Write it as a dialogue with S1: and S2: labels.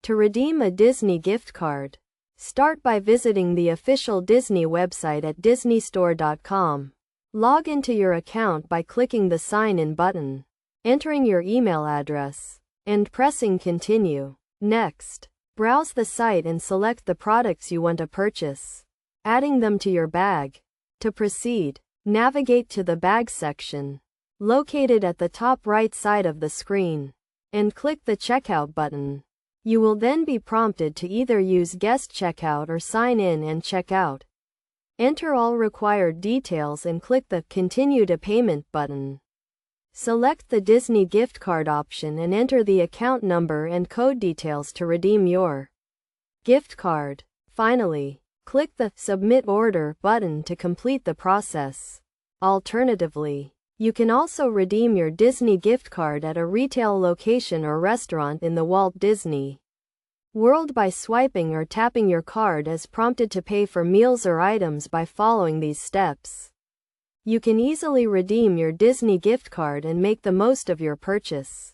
S1: To redeem a Disney gift card, start by visiting the official Disney website at disneystore.com. Log into your account by clicking the Sign In button, entering your email address, and pressing Continue. Next, browse the site and select the products you want to purchase, adding them to your bag. To proceed, navigate to the Bag section, located at the top right side of the screen, and click the Checkout button. You will then be prompted to either use Guest Checkout or Sign In and check out. Enter all required details and click the Continue to Payment button. Select the Disney gift card option and enter the account number and code details to redeem your gift card. Finally, click the Submit Order button to complete the process. Alternatively, you can also redeem your Disney gift card at a retail location or restaurant in the Walt Disney World by swiping or tapping your card as prompted to pay for meals or items by following these steps. You can easily redeem your Disney gift card and make the most of your purchase.